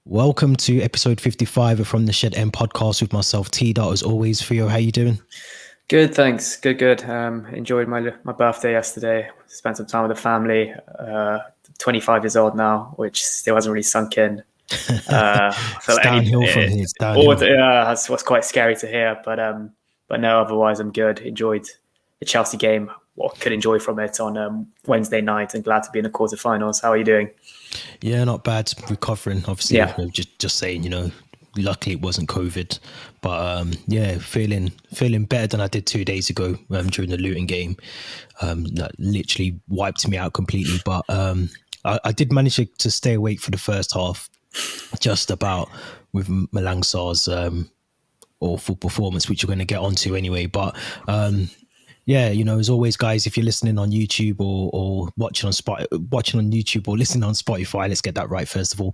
Welcome to episode 55 of From the Shed End podcast with myself, T-Dot, as always. Theo, how you doing? Good, thanks. Good. Enjoyed my birthday yesterday. Spent some time with the family. 25 years old now, which still hasn't really sunk in. I It's felt downhill from here. It's downhill. that's what's quite scary to hear. But no, otherwise I'm good. Enjoyed the Chelsea game. What could enjoy from it on Wednesday night, and glad to be in the quarterfinals. How are you doing? Yeah, not bad. Recovering, obviously. Yeah. Just saying, luckily it wasn't COVID. But yeah, feeling better than I did 2 days ago during the Luton game. That literally wiped me out completely. But I did manage to stay awake for the first half, just about, with Malang Sarr's awful performance, which we're going to get onto anyway. But yeah, as always, guys, if you're listening on YouTube or watching on YouTube or listening on Spotify, let's get that right first of all.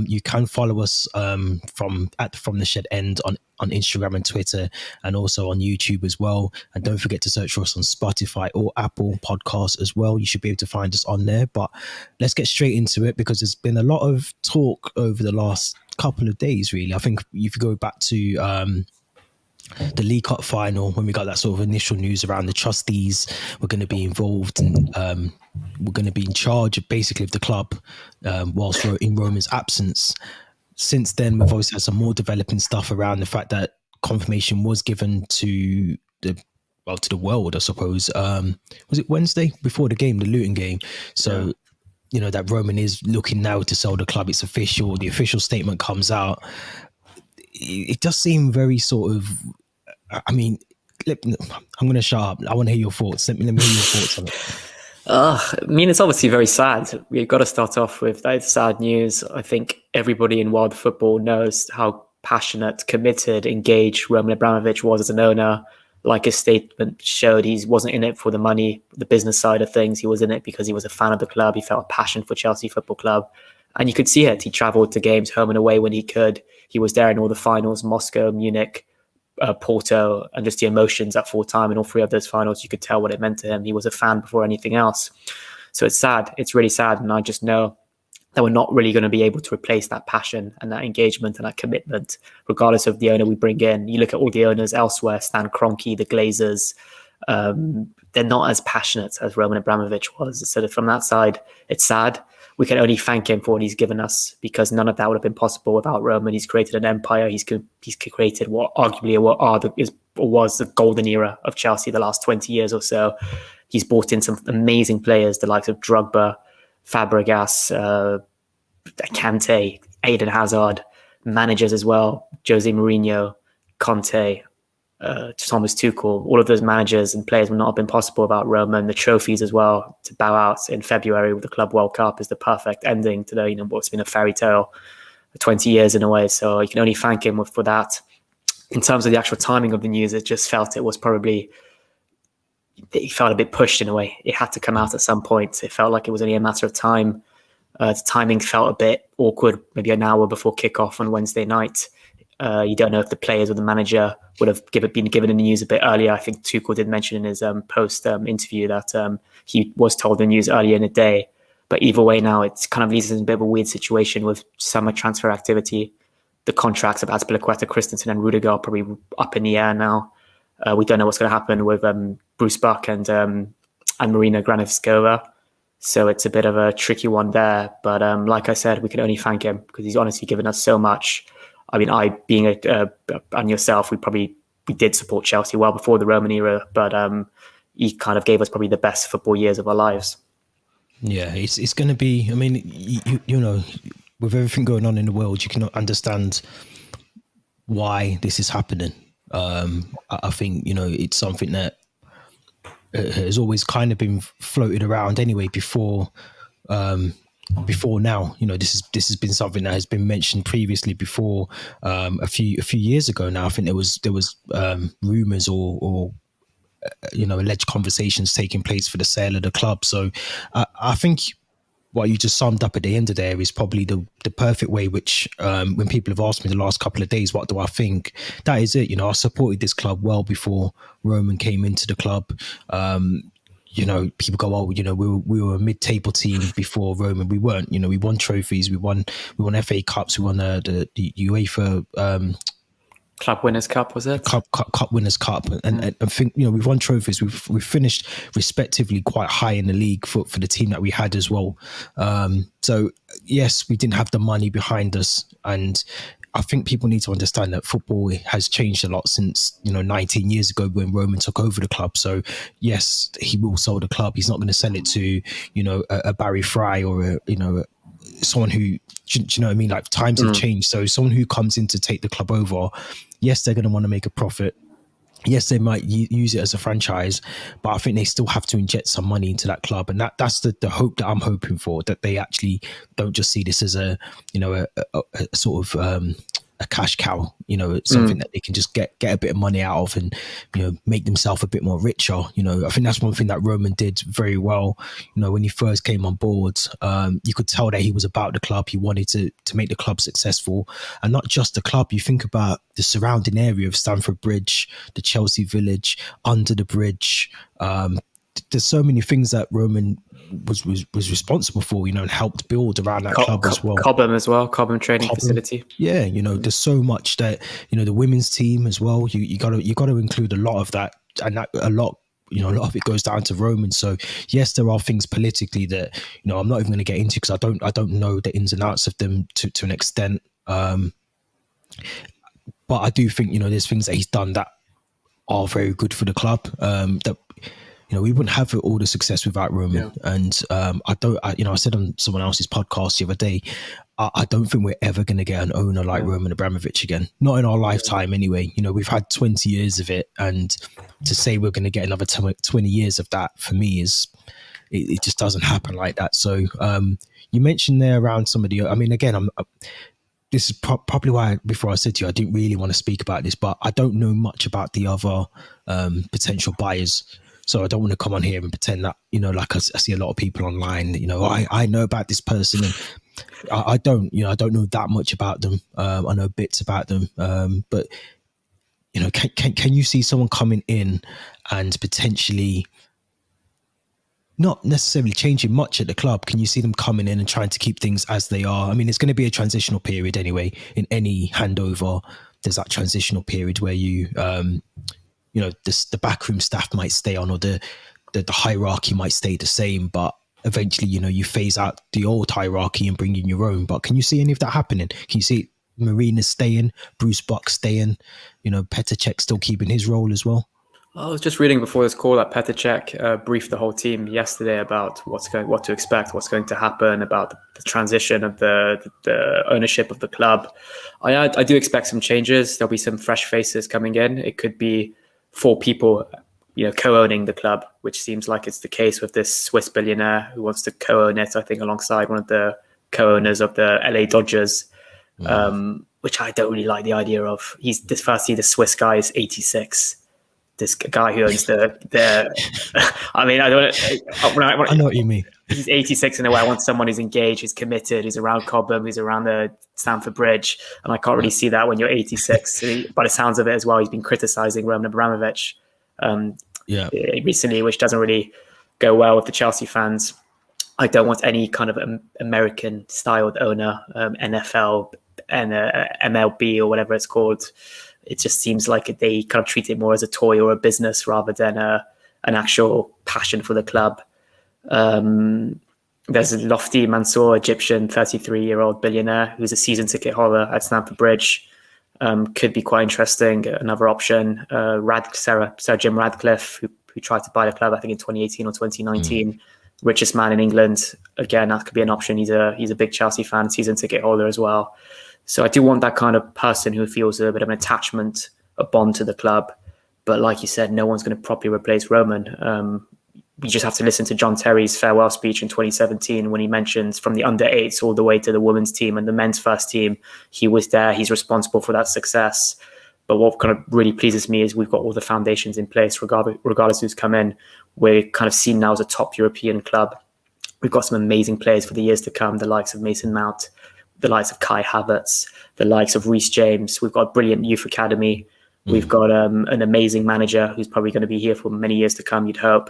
You can follow us from the Shed End on Instagram and Twitter, and also on YouTube as well. And don't forget to search for us on Spotify or Apple Podcasts as well. You should be able to find us on there. But let's get straight into it, because there's been a lot of talk over the last couple of days, really. I think if you go back to the League Cup final, when we got that sort of initial news around the trustees were going to be involved, and we're going to be in charge of basically of the club whilst in Roman's absence. Since then, we've obviously had some more developing stuff around the fact that confirmation was given to the world, I suppose. Was it Wednesday before the game, the Luton game? So, that Roman is looking now to sell the club. It's official. The official statement comes out. It does seem very sort of, I mean, I'm going to shut up. I want to hear your thoughts. Let me hear your thoughts on it. It's obviously very sad. We've got to start off with that sad news. I think everybody in world football knows how passionate, committed, engaged Roman Abramovich was as an owner. Like his statement showed, he wasn't in it for the money, the business side of things. He was in it because he was a fan of the club. He felt a passion for Chelsea Football Club. And you could see it. He travelled to games home and away when he could. He was there in all the finals, Moscow, Munich, Porto, and just the emotions at full time in all three of those finals. You could tell what it meant to him. He was a fan before anything else. So it's sad. It's really sad. And I just know that we're not really going to be able to replace that passion and that engagement and that commitment, regardless of the owner we bring in. You look at all the owners elsewhere, Stan Kroenke, the Glazers, they're not as passionate as Roman Abramovich was. So from that side, it's sad. We can only thank him for what he's given us, because none of that would have been possible without Roman. He's created an empire. He's created what arguably was the golden era of Chelsea the last 20 years or so. He's brought in some amazing players, the likes of Drogba, Fabregas, Kante, Eden Hazard, managers as well, Jose Mourinho, Conte, Thomas Tuchel. All of those managers and players would not have been possible without Roman. The trophies as well, to bow out in February with the Club World Cup, is the perfect ending to what's been a fairy tale for 20 years in a way. So you can only thank him for that. In terms of the actual timing of the news, it just felt it felt a bit pushed in a way. It had to come out at some point. It felt like it was only a matter of time. The timing felt a bit awkward, maybe an hour before kickoff on Wednesday night. You don't know if the players or the manager would have been given the news a bit earlier. I think Tuchel did mention in his post interview that he was told the news earlier in the day. But either way now, it's kind of leaves us in a bit of a weird situation with summer transfer activity. The contracts of Azpilicueta, Christensen and Rudiger are probably up in the air now. We don't know what's going to happen with Bruce Buck and Marina Granovskova. So it's a bit of a tricky one there. But like I said, we can only thank him because he's honestly given us so much. I mean, and yourself, we did support Chelsea well before the Roman era, but he kind of gave us probably the best football years of our lives. Yeah, it's going to be, I mean, you know, with everything going on in the world, you can understand why this is happening. I think, it's something that has always kind of been floated around anyway before now. This has been something that has been mentioned previously before, a few years ago now. I think there was rumors or alleged conversations taking place for the sale of the club. So I think what you just summed up at the end of there is probably the perfect way, which when people have asked me the last couple of days, what do I think? That is it. I supported this club well before Roman came into the club. people go, oh, we were a mid-table team before Roman. We weren't. We won trophies. We won FA Cups. We won the UEFA Club Winners' Cup, was it? Cup Winners' Cup, and I think we've won trophies. We've finished respectively quite high in the league for the team that we had as well. So yes, we didn't have the money behind us, and I think people need to understand that football has changed a lot since 19 years ago when Roman took over the club. So yes, he will sell the club. He's not going to sell it to a Barry Fry or someone who, do you know what I mean? Like, times have changed. So someone who comes in to take the club over, yes, they're going to want to make a profit. Yes, they might use it as a franchise, but I think they still have to inject some money into that club, and that's the hope that I'm hoping for. That they actually don't just see this as a sort of a cash cow, something that they can just get a bit of money out of and make themselves a bit more richer. I think that's one thing that Roman did very well. When he first came on board, you could tell that he was about the club. He wanted to make the club successful, and not just the club. You think about the surrounding area of Stamford Bridge, the Chelsea Village, under the bridge. There's so many things that Roman was responsible for, and helped build around that club as well. Cobham training facility. Yeah, there's so much that the women's team as well. You got to include a lot of that, and that a lot of it goes down to Roman. So yes, there are things politically that I'm not even going to get into because I don't know the ins and outs of them to an extent. But I do think there's things that he's done that are very good for the club. That we wouldn't have all the success without Roman. Yeah. And I said on someone else's podcast the other day, I don't think we're ever going to get an owner like Roman Abramovich again. Not in our lifetime anyway. We've had 20 years of it. And to say we're going to get another 20 years of that, for me, it just doesn't happen like that. So you mentioned there around some of the, this is probably why before I said to you, I didn't really want to speak about this, but I don't know much about the other potential buyers. So I don't want to come on here and pretend that, like I see a lot of people online, I know about this person, and I don't know that much about them. I know bits about them. But, can you see someone coming in and potentially not necessarily changing much at the club? Can you see them coming in and trying to keep things as they are? I mean, it's going to be a transitional period anyway. In any handover, there's that transitional period where you, the backroom staff might stay on, or the hierarchy might stay the same, but eventually, you phase out the old hierarchy and bring in your own. But can you see any of that happening? Can you see Marina staying, Bruce Buck staying, Petr Cech still keeping his role as well? I was just reading before this call that Petr Cech briefed the whole team yesterday about what to expect, what's going to happen, about the transition of the ownership of the club. I do expect some changes. There'll be some fresh faces coming in. It could be 4 people, co-owning the club, which seems like it's the case with this Swiss billionaire who wants to co-own it, I think, alongside one of the co-owners of the LA Dodgers, which I don't really like the idea of. The Swiss guy is 86. This guy who owns the I mean, I know what you mean. He's 86 in a way. I want someone who's engaged, who's committed, who's around Cobham, who's around the Stamford Bridge. And I can't really see that when you're 86. By the sounds of it as well, he's been criticizing Roman Abramovich recently, which doesn't really go well with the Chelsea fans. I don't want any kind of American styled owner, NFL and MLB or whatever it's called. It just seems like they kind of treat it more as a toy or a business rather than an actual passion for the club. There's Lofty Mansour, Egyptian 33-year-old billionaire who's a season ticket holder at Stamford Bridge. Could be quite interesting. Another option, Sir Jim Radcliffe, who tried to buy the club, I think in 2018 or 2019. Richest man in England. Again, that could be an option. He's a big Chelsea fan, season ticket holder as well. So I do want that kind of person who feels a bit of an attachment, a bond to the club. But like you said, no one's going to properly replace Roman. We just have to listen to John Terry's farewell speech in 2017 when he mentions from the under-8s all the way to the women's team and the men's first team. He was there. He's responsible for that success. But what kind of really pleases me is we've got all the foundations in place, regardless who's come in. We're kind of seen now as a top European club. We've got some amazing players for the years to come, the likes of Mason Mount, the likes of Kai Havertz, the likes of Reece James. We've got a brilliant youth academy. We've got an amazing manager who's probably going to be here for many years to come, you'd hope.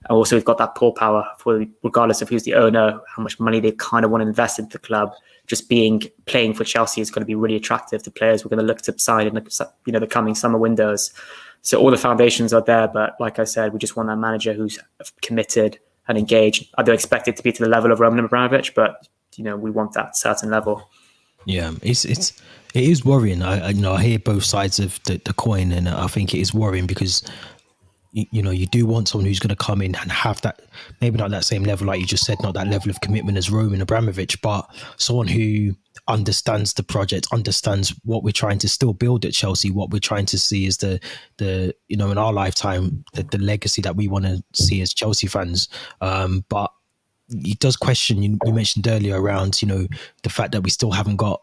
And also, we've got that pull power for, regardless of who's the owner, how much money they kind of want to invest into the club. Just playing for Chelsea is going to be really attractive to players we're going to look to sign in the coming summer windows. So all the foundations are there, but like I said, we just want that manager who's committed and engaged. I don't expect it to be to the level of Roman Abramovich, but we want that certain level. Yeah, it is worrying. I hear both sides of the coin, and I think it is worrying because you do want someone who's going to come in and have that, maybe not that same level, like you just said, not that level of commitment as Roman Abramovich, but someone who understands the project, understands what we're trying to still build at Chelsea, what we're trying to see is the in our lifetime, the legacy that we want to see as Chelsea fans. But it does question, you mentioned earlier around, the fact that we still haven't got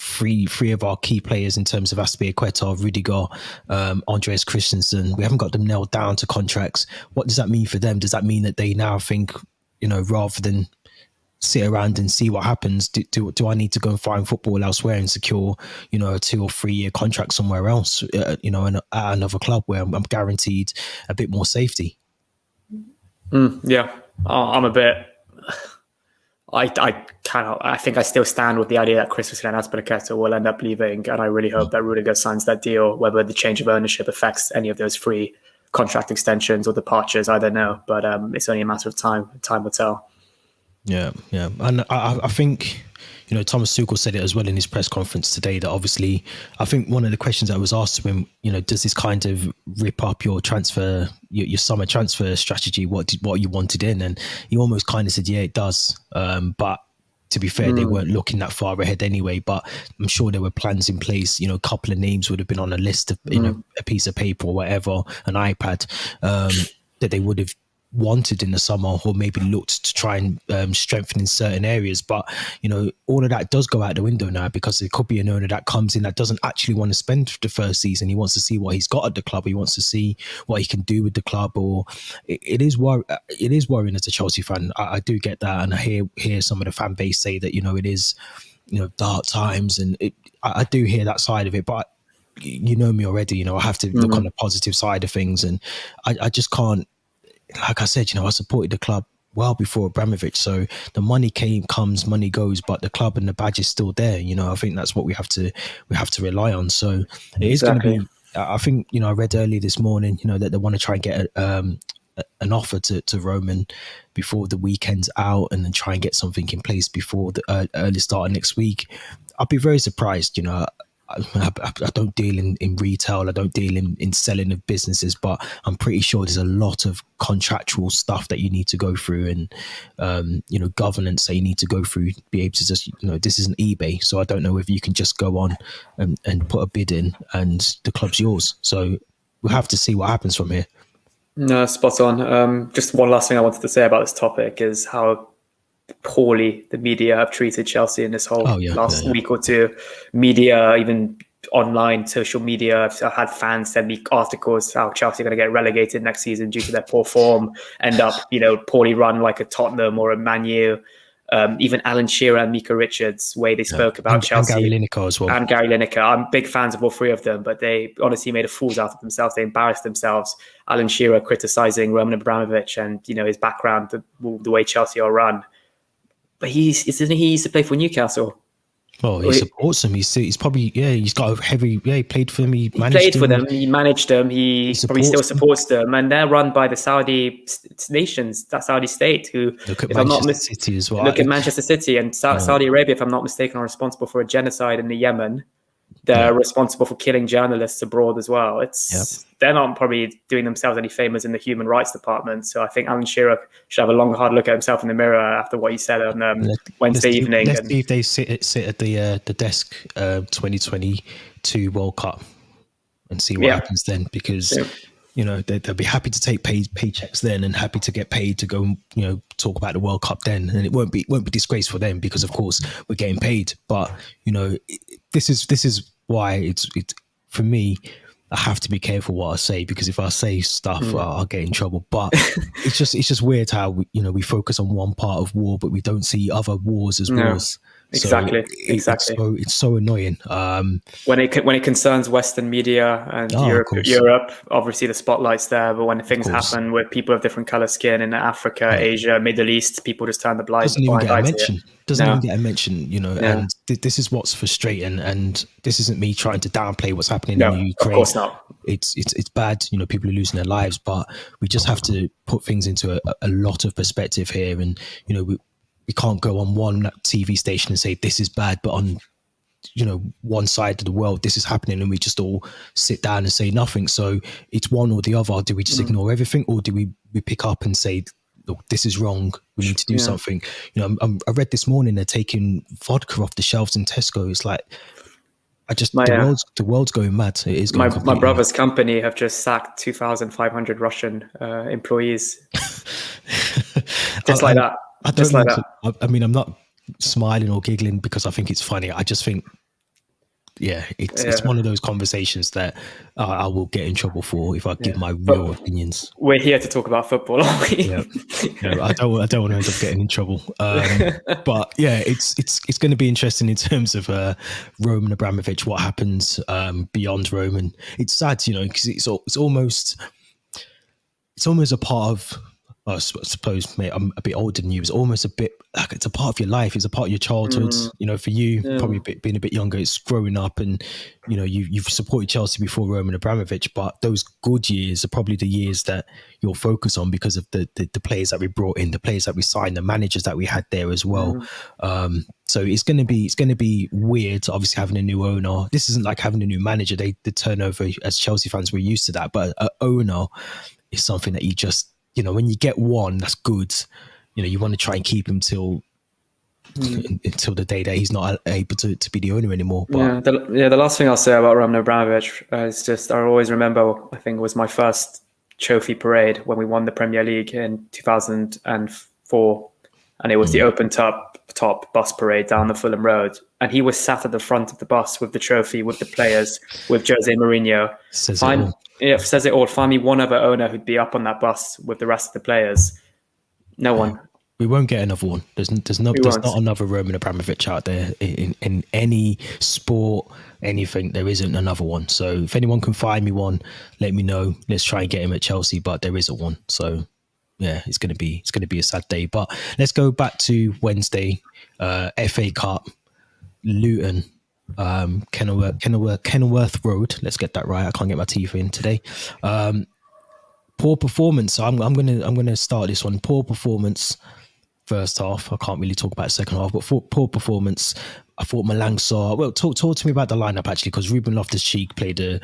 three of our key players in terms of Azpilicueta, Rudiger, Andreas Christensen. We haven't got them nailed down to contracts. What does that mean for them? Does that mean that they now think, rather than sit around and see what happens, do I need to go and find football elsewhere and secure, a 2 or 3 year contract somewhere else, at another club where I'm guaranteed a bit more safety? Yeah, I'm a bit... I think I still stand with the idea that Christensen and Azpilicueta will end up leaving, and I really hope that Rudiger signs that deal. Whether the change of ownership affects any of those free contract extensions or departures, I don't know, but it's only a matter of time. Time will tell. Yeah, and I think Thomas Tuchel said it as well in his press conference today that obviously, I think one of the questions that was asked to him, does this kind of rip up your summer transfer strategy? What you wanted in? And he almost kind of said, yeah, it does. But to be fair, they weren't looking that far ahead anyway. But I'm sure there were plans in place. A couple of names would have been on a list of, a piece of paper or whatever, an iPad, that they would have wanted in the summer, or maybe looked to try and strengthen in certain areas. But all of that does go out the window now, because there could be an owner that comes in that doesn't actually want to spend the first season. He wants to see what he's got at the club. He wants to see what he can do with the club. Or it is worrying as a Chelsea fan. I do get that, and I hear some of the fan base say that it is dark times, and I do hear that side of it. But you know me already. I have to look on the positive side of things, and I just can't. Like I said, I supported the club well before Abramovich, so the money comes, money goes, but the club and the badge is still there. I think that's what we have to rely on. So it is going to be. I think I read early this morning, that they want to try and get an offer to Roman before the weekend's out, and then try and get something in place before the early start of next week. I'd be very surprised. I don't deal in retail. I don't deal in selling of businesses, but I'm pretty sure there's a lot of contractual stuff that you need to go through, and governance that you need to go through to be able to just this isn't eBay, so I don't know if you can just go on and put a bid in and the club's yours. So we'll have to see what happens from here. No, spot on. Just one last thing I wanted to say about this topic is how poorly the media have treated Chelsea in this whole last week or two. Media, even online social media, I've had fans send me articles how Chelsea are going to get relegated next season due to their poor form, end up poorly run like a Tottenham or a Man U. Even Alan Shearer and Mika Richards, way they spoke about Chelsea. And Gary Lineker as well. And Gary Lineker. I'm big fans of all three of them, but they honestly made a fools out of themselves. They embarrassed themselves. Alan Shearer criticising Roman Abramovich and his background, the way Chelsea are run. But he used to play for Newcastle. Well, he supports them. He's probably he's got a heavy he played for them. He managed them. He probably still supports them, and they're run by the Saudi nations, that Saudi state. Who look at Manchester City as well. Look at Manchester City and Saudi Arabia, if I'm not mistaken, are responsible for a genocide in the Yemen. They're responsible for killing journalists abroad as well. They're not probably doing themselves any favors in the human rights department. So I think Alan Shearer should have a long, hard look at himself in the mirror after what he said on Wednesday evening. Let's see if they sit at the desk 2022 World Cup and see what happens then, because they'll be happy to take paychecks then, and happy to get paid to go talk about the World Cup then, and it won't be disgrace for them, because of course we're getting paid. But this is why it's for me, I have to be careful what I say, because if I say stuff, I'll get in trouble. But it's just weird how we focus on one part of war, but we don't see other wars as wars. Exactly. It's so annoying. When it concerns Western media and Of course, Europe, obviously the spotlight's there. But when of things course. happen with people of different color skin in Africa, Yeah. Asia, Middle East, people just turn the blind Doesn't even get a eye to it. mention. Doesn't even No, get a mention, no, and this is what's frustrating. And this isn't me trying to downplay what's happening in the no. Of Ukraine. course not. It's bad. People are losing their lives, but we just have to put things into a lot of perspective here. And we can't go on one TV station and say this is bad, but on one side of the world this is happening, and we just all sit down and say nothing. So it's one or the other. Do we just ignore everything, or do we pick up and say, look, this is wrong, we need to do something? I read this morning they're taking vodka off the shelves in Tesco. It's like, the world's going mad. It is going My completely brother's company have just sacked 2,500 Russian employees. Just like that. I don't mean to, I mean, I'm not smiling or giggling because I think it's funny. I just think, it's one of those conversations that I will get in trouble for if I give my real opinions. We're here to talk about football, aren't we? Yeah, I don't want to end up getting in trouble. But yeah, it's going to be interesting in terms of Roman Abramovich. What happens beyond Roman? It's sad, because it's almost a part of. I suppose, mate, I'm a bit older than you. It's almost a bit like it's a part of your life. It's a part of your childhood. For you, probably being a bit younger, it's growing up, and you've supported Chelsea before Roman Abramovich. But those good years are probably the years that you'll focus on because of the players that we brought in, the players that we signed, the managers that we had there as well. So it's going to be weird, obviously, having a new owner. This isn't like having a new manager. The turnover as Chelsea fans, we're used to that, but an owner is something that you just. When you get one, that's good. You want to try and keep him until the day that he's not able to be the owner anymore. But the last thing I'll say about Roman Abramovich is just I always remember, I think it was my first trophy parade when we won the Premier League in 2004, and it was the open top bus parade down the Fulham Road, and he was sat at the front of the bus with the trophy, with the players, with Jose Mourinho. Says it all. Find me one other owner who'd be up on that bus with the rest of the players. No one. We won't get another one. There's not another Roman Abramovich out there in any sport, anything. There isn't another one. So if anyone can find me one, let me know. Let's try and get him at Chelsea, but there isn't one. So yeah, it's gonna be a sad day. But let's go back to Wednesday, FA Cup, Luton, Kenilworth Road. Let's get that right. I can't get my teeth in today. Poor performance. So I'm gonna start this one. Poor performance. First half, I can't really talk about second half, but poor performance. I thought Malangsa. Well, talk to me about the lineup actually, because Ruben Loftus-Cheek played a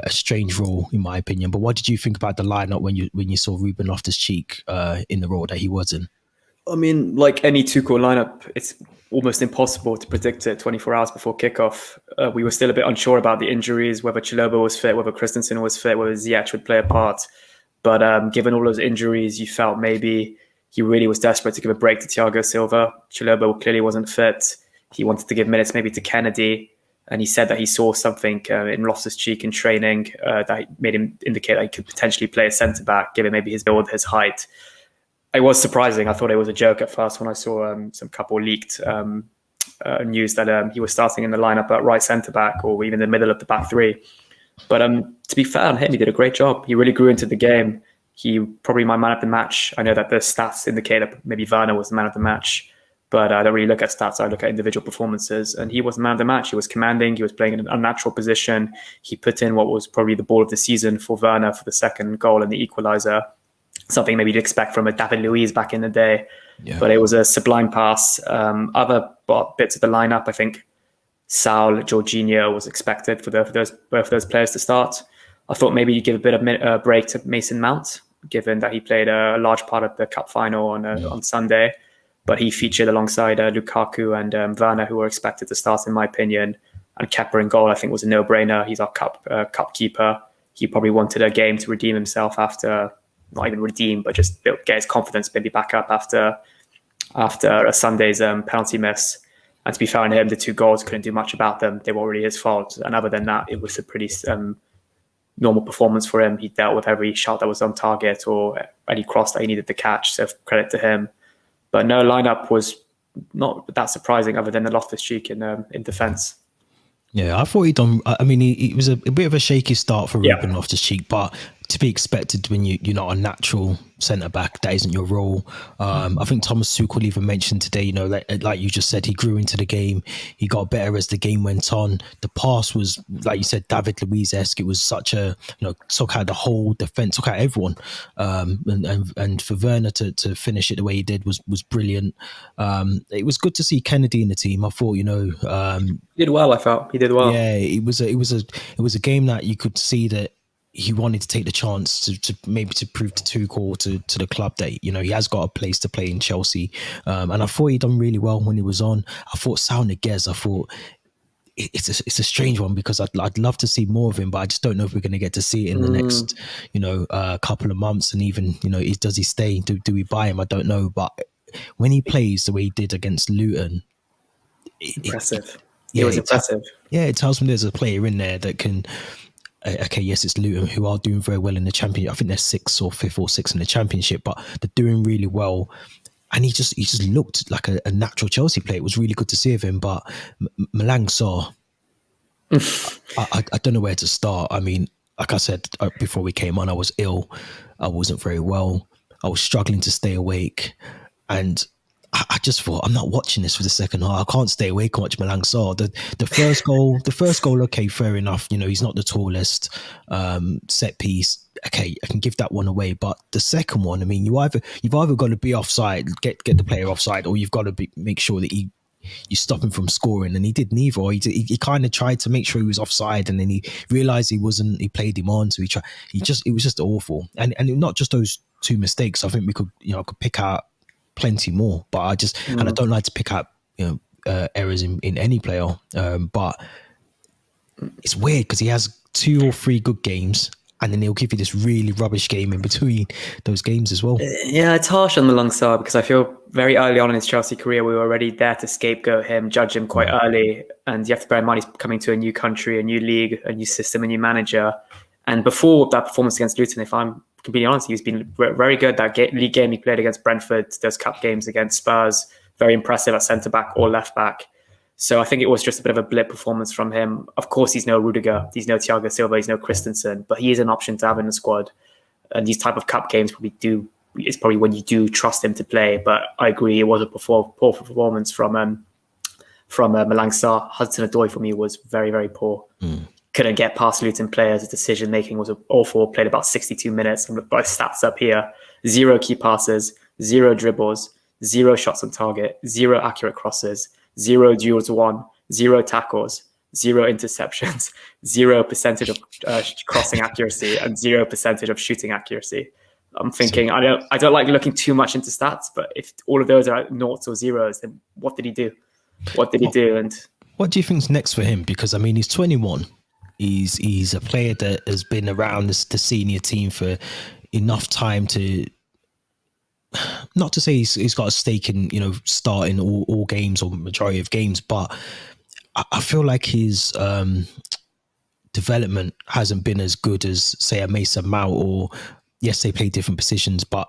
strange role in my opinion. But what did you think about the lineup when you saw Ruben Loftus-Cheek in the role that he was in? I mean, like any Tuchel lineup, it's almost impossible to predict it 24 hours before kickoff. We were still a bit unsure about the injuries, whether Chelseafc was fit, whether Christensen was fit, whether Ziyech would play a part. But given all those injuries, you felt maybe he really was desperate to give a break to Thiago Silva. Chelseafc clearly wasn't fit. He wanted to give minutes maybe to Kennedy. And he said that he saw something in Loftus-Cheek in training that made him indicate that he could potentially play a centre-back, given maybe his build, his height. It was surprising. I thought it was a joke at first when I saw some couple leaked news that he was starting in the lineup at right centre-back or even the middle of the back three. But to be fair on him, he did a great job. He really grew into the game. He probably my man of the match. I know that the stats indicate that maybe Werner was the man of the match, but I don't really look at stats. I look at individual performances, and he was the man of the match. He was commanding. He was playing in an unnatural position. He put in what was probably the ball of the season for Werner for the second goal and the equaliser. Something maybe you'd expect from a David Luiz back in the day, but it was a sublime pass. Other bits of the lineup, I think Saul, Jorginho was expected for both of those players to start. I thought maybe you give a bit of a break to Mason Mount, given that he played a large part of the cup final on Sunday, but he featured alongside Lukaku and Werner, who were expected to start, in my opinion. And Kepa in goal, I think, was a no-brainer. He's our cup keeper. He probably wanted a game to redeem himself after, not even redeem, but just get his confidence maybe back up after a Sunday's penalty miss. And to be fair on him, the two goals couldn't do much about them. They were already his fault. And other than that, it was a pretty normal performance for him. He dealt with every shot that was on target or any cross that he needed to catch. So credit to him. But no, lineup was not that surprising, other than the Loftus-Cheek in defence. Yeah, I thought he'd done. I mean, it was a bit of a shaky start for Yeah. Ruben Loftus-Cheek, but to be expected when you're not a natural centre back, that isn't your role. I think Thomas Tuchel even mentioned today, you know, like you just said, he grew into the game. He got better as the game went on. The pass was, like you said, David Luiz-esque. It was such a, you know, took out the whole defence, took out everyone. And for Werner to finish it the way he did was brilliant. It was good to see Kennedy in the team. I thought, you know, He did well. I felt he did well. yeah, it was a game that you could see that he wanted to take the chance to maybe to prove to Tuchel to the club that, you know, he has got a place to play in Chelsea. And I thought he done really well when he was on. I thought Saul Niguez, I thought it's a strange one because I'd love to see more of him, but I just don't know if we're going to get to see it in the next, you know, couple of months. And even, you know, does he stay? Do we buy him? I don't know. But when he plays the way he did against Luton, Impressive. Yeah, it was impressive. It tells me there's a player in there that can. Okay, yes, it's Luton who are doing very well in the championship. I think they're 6th or 5th or 6th in the championship, but they're doing really well. And he just looked like a natural Chelsea player. It was really good to see of him. But Malang Sarr, I don't know where to start. I mean, like I said before we came on, I was ill. I wasn't very well. I was struggling to stay awake, and I just thought, I'm not watching this for the second half. I can't stay awake and watch Malang Sarr. The first goal, okay, fair enough. You know, he's not the tallest. Set piece, okay, I can give that one away. But the second one, I mean, you've either got to be offside, get the player offside, or you've got to make sure that you stop him from scoring. And he did neither. Or he kind of tried to make sure he was offside, and then he realised he wasn't. He played him on, so it was just awful. And not just those two mistakes. I think we could pick out plenty more, but and I don't like to pick up, you know, errors in any player. But it's weird because he has 2 or 3 good games, and then he'll give you this really rubbish game in between those games as well. Yeah, it's harsh on Malang Sarr because I feel very early on in his Chelsea career, we were already there to scapegoat him, judge him quite early. And you have to bear in mind, he's coming to a new country, a new league, a new system, a new manager. And before that performance against Luton, if I'm completely honest, he's been very good. That league game he played against Brentford, those cup games against Spurs, very impressive at centre-back or left-back. So I think it was just a bit of a blip performance from him. Of course, he's no Rudiger, he's no Thiago Silva, he's no Christensen, but he is an option to have in the squad. And these type of cup games is probably when you do trust him to play. But I agree, it was a poor performance from Malang Sarr. Hudson-Odoi for me was very, very poor. Couldn't get past Luton players. His decision making was awful. Played about 62 minutes. I'm by stats up here: 0 key passes, 0 dribbles, 0 shots on target, 0 accurate crosses, 0 duels won, 0 tackles, 0 interceptions, 0% of crossing accuracy, and 0% of shooting accuracy. I'm thinking, I don't like looking too much into stats, but if all of those are noughts or zeros, then what did he do? What did he do? And what do you think's next for him? Because I mean, he's 21. He's a player that has been around the senior team for enough time to, not to say he's got a stake in, you know, starting all games or majority of games, but I feel like his development hasn't been as good as, say, a Mason Mount, or yes, they play different positions, but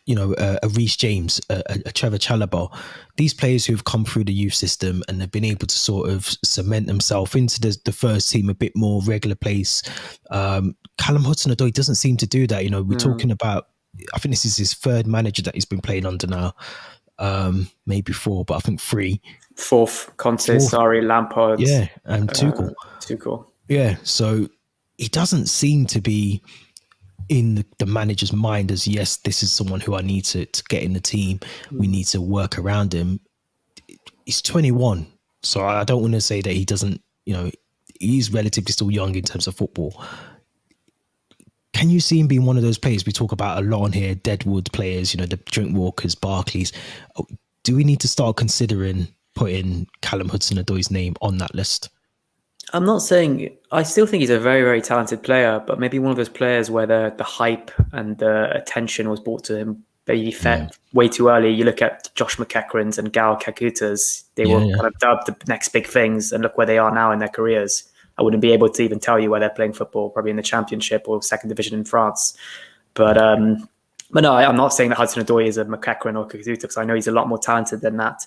you know, a Reece James, a Trevor Chalobah, these players who have come through the youth system and have been able to sort of cement themselves into the first team a bit more regular place. Callum Hudson-Odoi doesn't seem to do that. You know, we're talking about, I think this is his 3rd manager that he's been playing under now. Maybe 4, but I think 3. 4th, Conte, Sarri, Lampard. Yeah, and Tuchel. Yeah, so he doesn't seem to be in the manager's mind as, yes, this is someone who I need to get in the team. We need to work around him. He's 21, so I don't want to say that he doesn't, you know, he's relatively still young in terms of football. Can you see him being one of those players we talk about a lot on here, deadwood players, you know, the Drinkwalkers, Barclays? Do we need to start considering putting Callum Hudson-Odoi's name on that list? I'm not saying, I still think he's a very, very talented player, but maybe one of those players where the hype and the attention was brought to him maybe way too early. You look at Josh McEachran's and Gal Kakuta's, they were kind of dubbed the next big things, and look where they are now in their careers. I wouldn't be able to even tell you where they're playing football, probably in the Championship or 2nd Division in France. But But no, I'm not saying that Hudson-Odoi is a McEachran or Kakuta, because I know he's a lot more talented than that.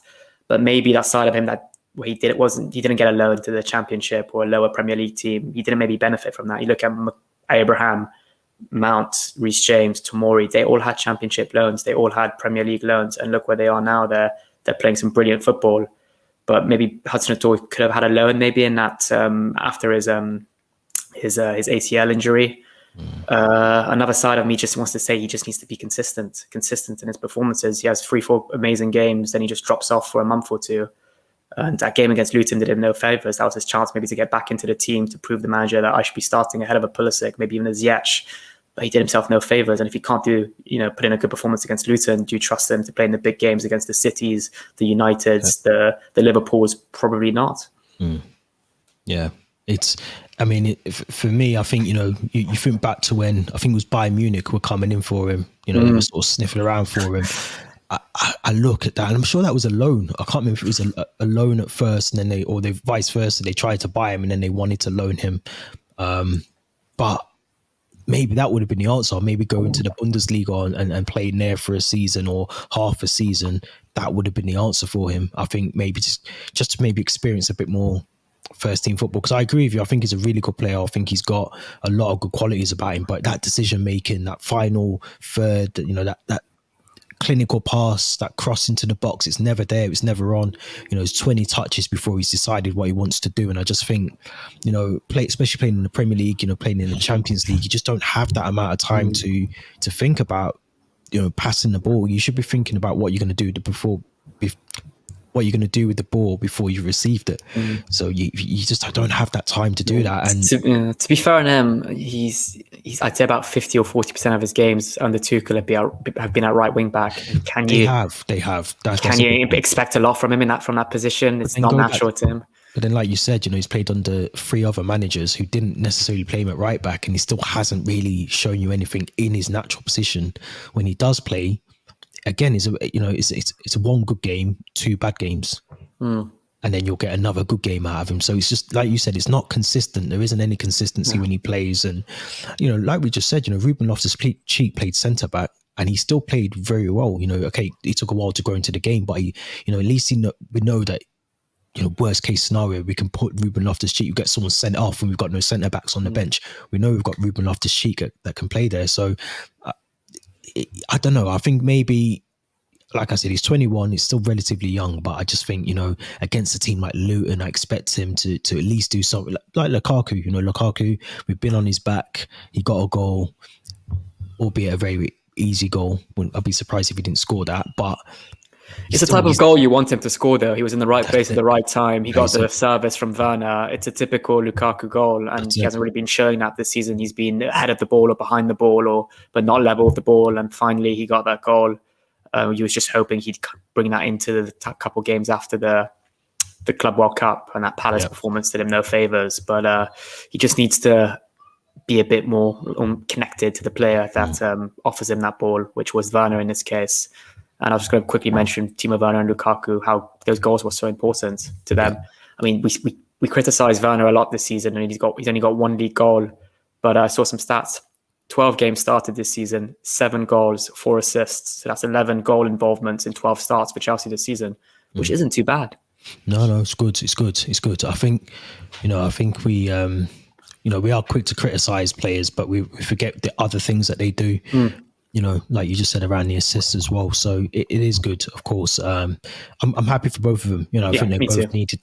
But maybe that side of him that where he didn't get a loan to the Championship or a lower Premier League team. He didn't maybe benefit from that. You look at Abraham, Mount, Reece James, Tomori. They all had Championship loans. They all had Premier League loans, and look where they are now. They're playing some brilliant football. But maybe Hudson-Odoi could have had a loan maybe in that after his ACL injury. Another side of me just wants to say he just needs to be consistent in his performances. He has 3-4 amazing games, then he just drops off for a month or two. And that game against Luton did him no favours. That was his chance maybe to get back into the team, to prove the manager that I should be starting ahead of a Pulisic, maybe even a Ziyech. But he did himself no favours. And if he can't put in a good performance against Luton, do you trust him to play in the big games against the Cities, the Uniteds, the Liverpools? Probably not. Yeah. For me, I think, you think back to when, I think it was Bayern Munich were coming in for him, they were sort of sniffing around for him. I look at that, and I'm sure that was a loan. I can't remember if it was a loan at first, and then they vice versa. They tried to buy him, and then they wanted to loan him. But maybe that would have been the answer. Maybe go into the Bundesliga and play in there for a season or half a season. That would have been the answer for him. I think maybe just to maybe experience a bit more first team football, because I agree with you. I think he's a really good player. I think he's got a lot of good qualities about him, but that decision making, that final third, that clinical pass, that cross into the box, it's never there, it's never on. It's 20 touches before he's decided what he wants to do. And I just think, especially playing in the Premier League, playing in the Champions League, you just don't have that amount of time to think about, passing the ball. You should be thinking about what you're going to do what you're going to do with the ball before you received it. So you just don't have that time to do that. And to be fair on him, he's I'd say about 50 or 40% of his games under Tuchel have been at right wing back. And they have. Can you expect a lot from him from that position? It's not natural to him. But then, like you said, he's played under 3 other managers who didn't necessarily play him at right back, and he still hasn't really shown you anything in his natural position. When he does play, again, it's a 1 good game, 2 bad games, and then you'll get another good game out of him. So it's just like you said, it's not consistent. There isn't any consistency when he plays, and like we just said, Ruben Loftus-Cheek played centre back, and he still played very well. Okay, it took a while to grow into the game, but he, at least we know that. Worst case scenario, we can put Ruben Loftus-Cheek. You get someone sent off, and we've got no centre backs on the bench. We know we've got Ruben Loftus-Cheek that can play there. So I don't know. I think maybe, like I said, he's 21. He's still relatively young, but I just think, against a team like Luton, I expect him to at least do something like Lukaku. Lukaku, we've been on his back. He got a goal, albeit a very easy goal. I'd be surprised if he didn't score that, but it's the type of goal you want him to score, though. He was in the right place at the right time. He got the service from Werner. It's a typical Lukaku goal, and he hasn't really been showing that this season. He's been ahead of the ball or behind the ball, but not level with the ball. And finally, he got that goal. He was just hoping he'd bring that into the couple games after the Club World Cup, and that Palace performance did him no favours. But he just needs to be a bit more connected to the player that offers him that ball, which was Werner in this case. And I was just going to quickly mention Timo Werner and Lukaku, how those goals were so important to them. I mean, we criticise Werner a lot this season, and he's only got 1 league goal. But I saw some stats. 12 games started this season, 7 goals, 4 assists. So that's 11 goal involvements in 12 starts for Chelsea this season, which isn't too bad. No, it's good. It's good. I think, we, we are quick to criticise players, but we forget the other things that they do. Like you just said, around the assists as well. So it is good, of course. I'm happy for both of them. I think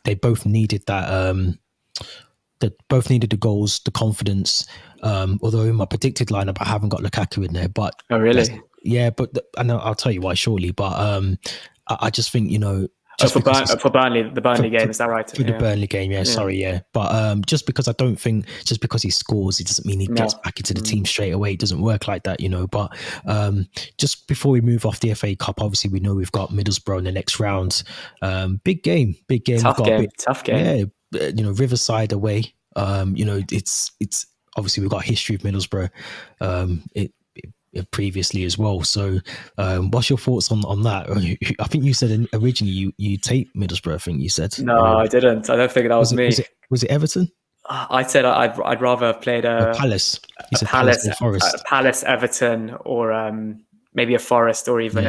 they both needed that. They both needed the goals, the confidence. Although in my predicted lineup, I haven't got Lukaku in there. But oh, really? Yeah, but I know I'll tell you why shortly. But I just think for Burnley, the Burnley game, is that right? For the Burnley game, sorry, yeah. But just because I don't think, just because he scores, it doesn't mean he gets back into the team straight away. It doesn't work like that, But just before we move off the FA Cup, obviously we know we've got Middlesbrough in the next round. Big game. Tough game. Yeah, Riverside away. It's obviously we've got history of Middlesbrough. Previously as well. So what's your thoughts on that? I think you said originally you take Middlesbrough. I think you said. No, I didn't. I don't think that was me. Was it Everton? I said I'd rather have played Palace. Palace, Everton, or maybe a Forest or even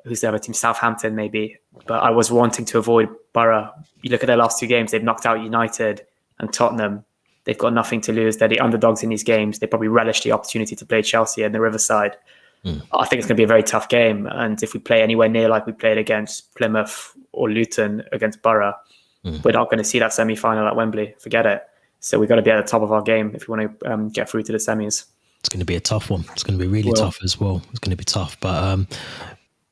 who's the other team, Southampton maybe. But I was wanting to avoid Borough. You look at their last two games; they've knocked out United and Tottenham. They've got nothing to lose. They're the underdogs in these games. They probably relish the opportunity to play Chelsea in the Riverside. I think it's going to be a very tough game. And if we play anywhere near like we played against Plymouth or Luton against Borough, we're not going to see that semi-final at Wembley. Forget it. So we've got to be at the top of our game if we want to get through to the semis. It's going to be a tough one. It's going to be really tough as well. It's going to be tough. But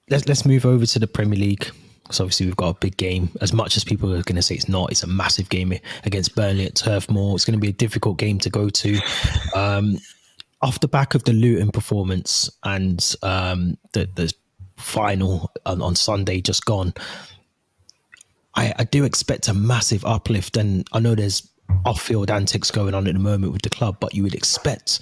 let's move over to the Premier League. Because obviously we've got a big game. As much as people are going to say it's not, it's a massive game against Burnley at Turf Moor. It's going to be a difficult game to go to. Off the back of the Luton performance and the final on Sunday just gone, I do expect a massive uplift. And I know there's off-field antics going on at the moment with the club, but you would expect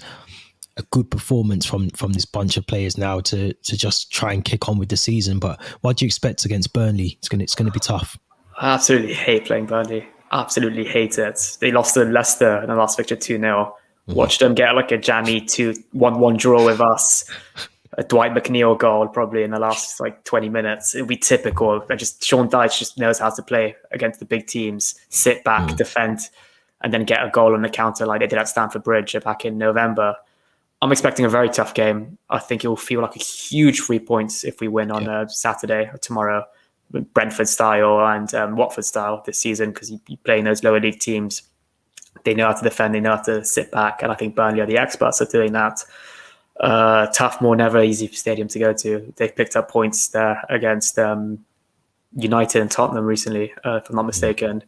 a good performance from this bunch of players now to just try and kick on with the season. But what do you expect against Burnley? It's going to be tough. I absolutely hate playing Burnley. Absolutely hate it. They lost to Leicester in the last fixture 2-0. Watched them get like a jammy 1-1 draw with us. A Dwight McNeil goal probably in the last like 20 minutes. It would be typical. Sean Dyche just knows how to play against the big teams. Sit back, defend, and then get a goal on the counter like they did at Stamford Bridge back in November. I'm expecting a very tough game. I think it will feel like a huge 3 points if we win on Saturday or tomorrow, Brentford style and Watford style this season, because you're playing those lower league teams. They know how to defend, they know how to sit back, and I think Burnley are the experts at doing that. Tough Moor, never easy stadium to go to. They've picked up points there against United and Tottenham recently, if I'm not mistaken.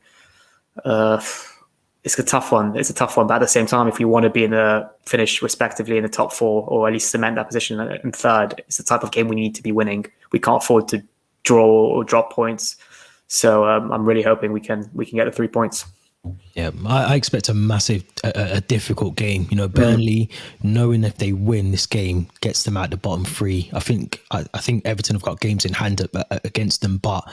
It's a tough one. It's a tough one. But at the same time, if we want to be in the finish respectively in the top four, or at least cement that position in third, it's the type of game we need to be winning. We can't afford to draw or drop points. So I'm really hoping we can get the 3 points. Yeah, I expect a difficult game. You know, Burnley, knowing if they win this game, gets them out the bottom three. I think Everton have got games in hand against them, but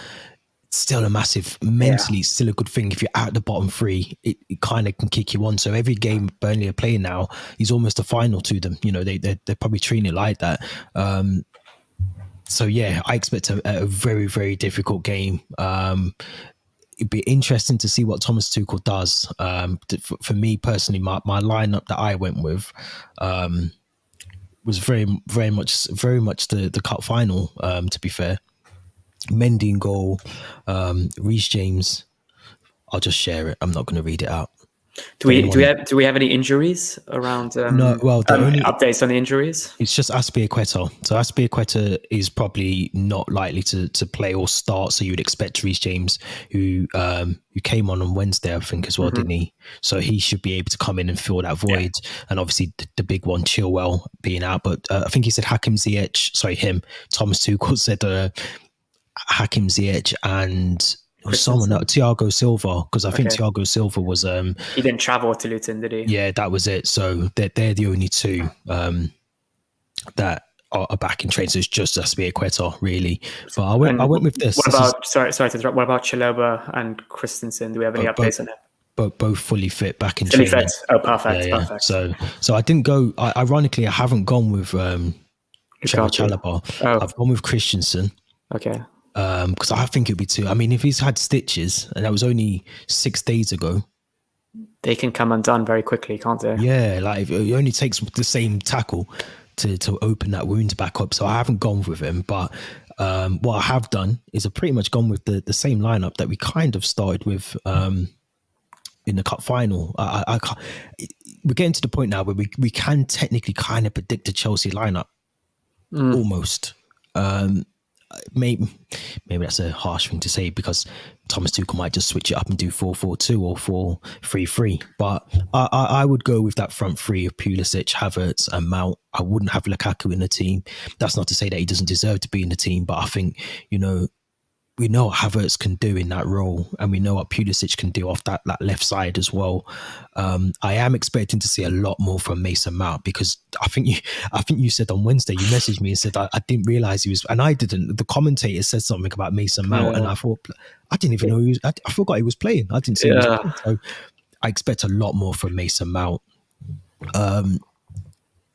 still a massive, mentally still a good thing. If you're out the bottom three, it kind of can kick you on. So every game Burnley are playing now is almost a final to them. You know, they're probably treating it like that. So yeah, I expect a very, very difficult game. It'd be interesting to see what Thomas Tuchel does. For me personally, my lineup that I went with was very, very much the cup final. To be fair, Mendy in goal, Reece James. I'll just share it. I'm not going to read it out. Do we have any injuries around? No. Well, the only updates on the injuries. It's just Azpilicueta. So Azpilicueta is probably not likely to play or start. So you'd expect Reece James, who came on Wednesday, I think, as well, didn't he? So he should be able to come in and fill that void. Yeah. And obviously the big one, Chilwell, being out. But I think he said Hakim Ziyech. Sorry, him. Thomas Tuchel said Hakim Ziyech and someone else, Thiago Silva, because I think Thiago Silva was he didn't travel to Luton, did he? Yeah, that was it. So they're the only two that are back in trade. So it's just Azpilicueta, really. But I went with this. What about sorry to interrupt, what about Chalobah and Christensen? Do we have any updates on it? Both fully fit, back in fully training. Fit. Oh, perfect, yeah. Perfect. So I didn't go. Ironically, I haven't gone with Chalobah. I've gone with Christensen. Okay. Because I think it'd be too. I mean, if he's had stitches, and that was only 6 days ago, they can come undone very quickly, can't they? Yeah, like it only takes the same tackle to open that wound back up. So I haven't gone with him, but what I have done is I've pretty much gone with the same lineup that we kind of started with in the cup final. We're getting to the point now where we can technically kind of predict the Chelsea lineup almost. Maybe that's a harsh thing to say, because Thomas Tuchel might just switch it up and do 4-4-2 or 4-3-3. But I would go with that front three of Pulisic, Havertz and Mount. I wouldn't have Lukaku in the team. That's not to say that he doesn't deserve to be in the team, but I think, you know, we know what Havertz can do in that role, and we know what Pulisic can do off that left side as well. I am expecting to see a lot more from Mason Mount, because I think you said on Wednesday, you messaged me and said I didn't realize he was, and I didn't. The commentator said something about Mason Mount, and I thought, I didn't even know he was. I forgot he was playing. I didn't see him. So I expect a lot more from Mason Mount.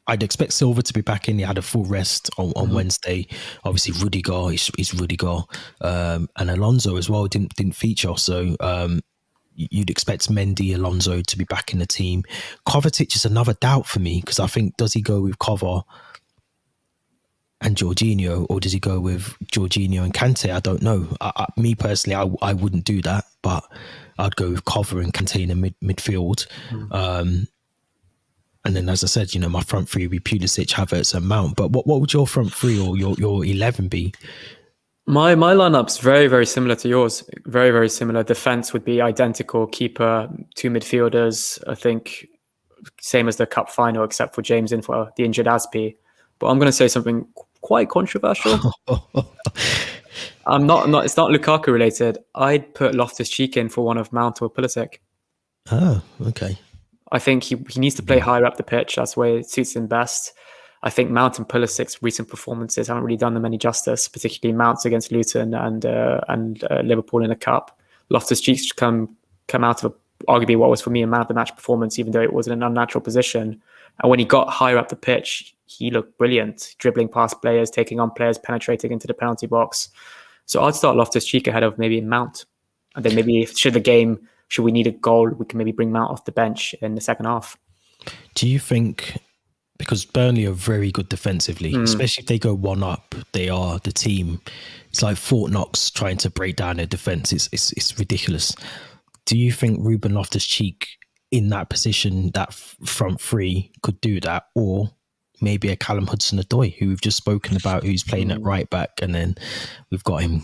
I'd expect Silva to be back in. He had a full rest on Wednesday. Obviously, Rudiger, he's Rudiger, and Alonso as well didn't feature. So you'd expect Mendy, Alonso to be back in the team. Kovacic is another doubt for me because I think, does he go with Kova and Jorginho, or does he go with Jorginho and Kante? I don't know. Me personally, I wouldn't do that, but I'd go with Kova and Kante in the midfield. And then, as I said, my front three would be Pulisic, Havertz and Mount. But what would your front three or your 11 be? My lineup's very, very similar to yours. Very, very similar. Defense would be identical. Keeper, 2 midfielders. I think same as the cup final, except for James in for the injured Aspi. But I'm going to say something quite controversial. I'm not. It's not Lukaku related. I'd put Loftus-Cheek in for one of Mount or Pulisic. Oh, okay. I think he needs to play higher up the pitch. That's where it suits him best. I think Mount and Pulisic's recent performances haven't really done them any justice, particularly Mount's against Luton and Liverpool in the cup. Loftus-Cheek's come out of arguably what was for me a man of the match performance, even though it was in an unnatural position. And when he got higher up the pitch, he looked brilliant, dribbling past players, taking on players, penetrating into the penalty box. So I'd start Loftus-Cheek ahead of maybe Mount. And then maybe should we need a goal, we can maybe bring Mount off the bench in the second half. Do you think, because Burnley are very good defensively, especially if they go one up, they are the team. It's like Fort Knox trying to break down their defence. It's ridiculous. Do you think Ruben Loftus-Cheek in that position, that front three, could do that? Or maybe a Callum Hudson-Odoi, who we've just spoken about, who's playing at right back, and then we've got him,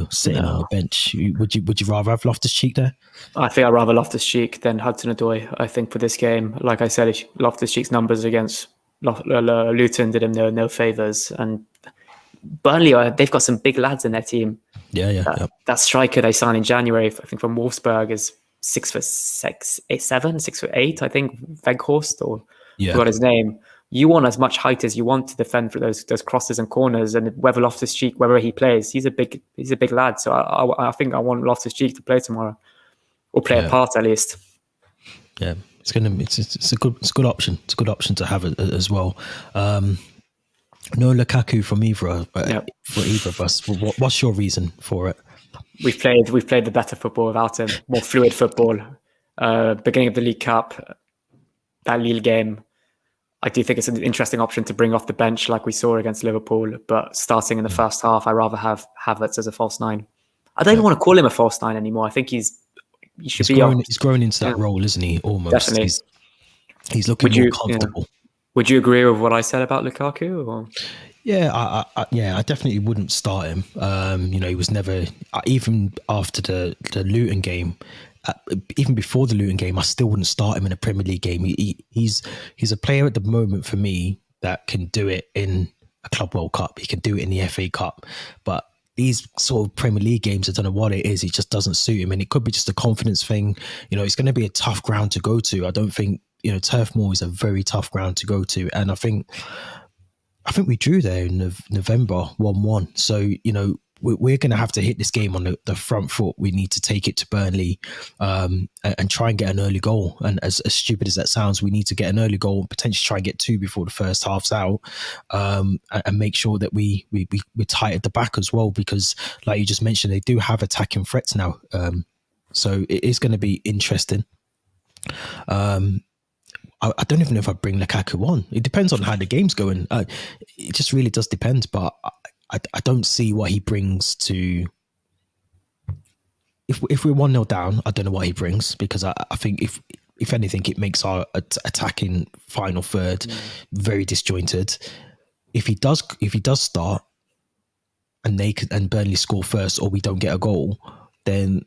sitting on the bench. Would you rather have Loftus-Cheek there? I think I'd rather Loftus-Cheek than Hudson-Odoi. I think for this game, like I said, if Loftus-Cheek's numbers against Luton did him no favours, and Burnley, they've got some big lads in their team. Yeah. That striker they signed in January, I think from Wolfsburg, is 6'7", 6'8", I think. Weghorst, or forgot his name. You want as much height as you want to defend for those crosses and corners, and whether Loftus-Cheek, wherever he plays, he's a big lad. So I think I want Loftus-Cheek to play tomorrow, or play a part at least. Yeah, it's a good option. It's a good option to have it as well. No Lukaku from either for either of us. What's your reason for it? We've played the better football without him, more fluid football. Beginning of the League Cup, that Lille game, I do think it's an interesting option to bring off the bench like we saw against Liverpool, but starting in the first half, I'd rather have Havertz as a false nine. I don't even want to call him a false nine anymore. I think he's grown into that role, isn't he? Almost. Definitely. He's looking more comfortable. Would you agree with what I said about Lukaku? Or? Yeah, I definitely wouldn't start him. He was never, even after the Luton game, even before the Luton game, I still wouldn't start him in a Premier League game. He's a player at the moment for me that can do it in a Club World Cup. He can do it in the FA Cup, but these sort of Premier League games, I don't know what it is. It just doesn't suit him, and it could be just a confidence thing. It's going to be a tough ground to go to. I don't think Turf Moor is a very tough ground to go to, and I think we drew there in November 1-1. So we're going to have to hit this game on the front foot. We need to take it to Burnley and try and get an early goal. And as stupid as that sounds, we need to get an early goal and potentially try and get 2 before the first half's out, and make sure that we're tight at the back as well, because like you just mentioned, they do have attacking threats now. So it is going to be interesting. I don't even know if I bring Lukaku on. It depends on how the game's going. It just really does depend, but I don't see what he brings to... If we're 1-0 down, I don't know what he brings, because I think if anything, it makes our attacking final third very disjointed. If he does start and Burnley score first, or we don't get a goal, then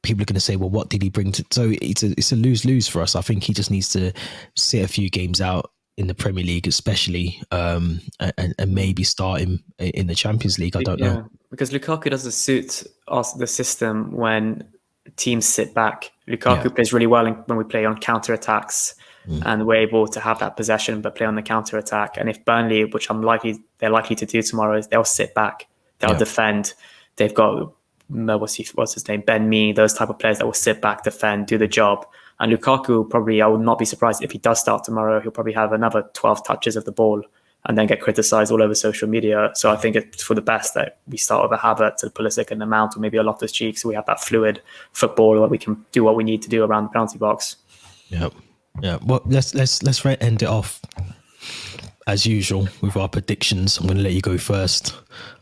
people are going to say, well, what did he bring to... So it's a lose-lose for us. I think he just needs to sit a few games out in the Premier League, especially, and maybe start him in the Champions League. I don't know. Because Lukaku doesn't suit us, the system, when teams sit back. Lukaku plays really well when we play on counter-attacks, and we're able to have that possession but play on the counter-attack. And if Burnley, which they're likely to do tomorrow, is they'll sit back, they'll defend. They've got... what's his name? Ben Mee, those type of players that will sit back, defend, do the job. And Lukaku, probably, I would not be surprised if he does start tomorrow. He'll probably have another 12 touches of the ball and then get criticised all over social media. So I think it's for the best that we start with a Havertz, a Pulisic and a Mount, or maybe a Loftus-Cheek, so we have that fluid football where we can do what we need to do around the penalty box. Yeah. Well, let's end it off as usual with our predictions. I'm going to let you go first.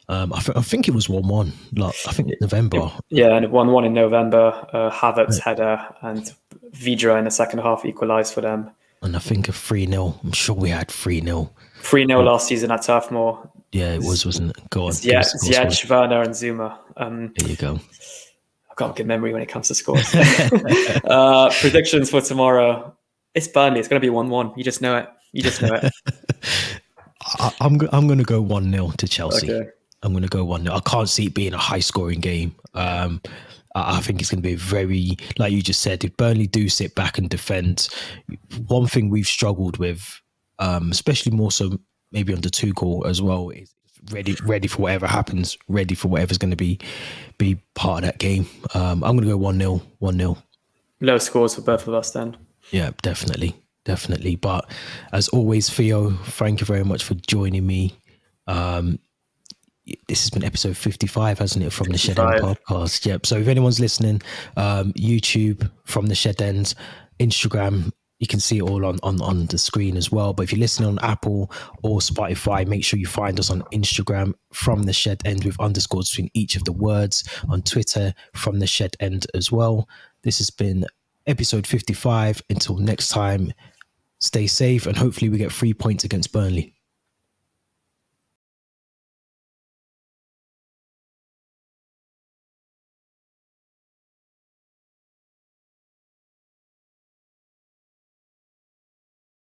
I think it was 1-1. Like, I think November. Yeah, and 1-1 in November. Havertz header and Vidra in the second half equalised for them. And I think a 3-0. I'm sure we had 3-0. 3-0 last season at Turf Moor. Yeah, it was, wasn't it? Go on. Ziyech, Werner and Zuma. There you go. I've got a good memory when it comes to scores. Predictions for tomorrow. It's Burnley. It's going to be 1-1. You just know it. I'm going to go 1-0 to Chelsea. Okay. I'm going to go 1-0. I can't see it being a high-scoring game. I think it's going to be very, like you just said, if Burnley do sit back and defend, one thing we've struggled with, especially more so maybe under Tuchel as well, is ready for whatever happens, ready for whatever's going to be part of that game. I'm going to go 1-0, 1-0. Low scores for both of us then. Yeah, definitely. But as always, Theo, thank you very much for joining me. This has been episode 55, hasn't it, from 55. The Shed End podcast? Yep. So if anyone's listening, YouTube, From the Shed End, Instagram, you can see it all on the screen as well. But if you're listening on Apple or Spotify, make sure you find us on Instagram, From the Shed End, with underscores between each of the words. On Twitter, From the Shed End as well. This has been episode 55. Until next time, stay safe and hopefully we get 3 points against Burnley.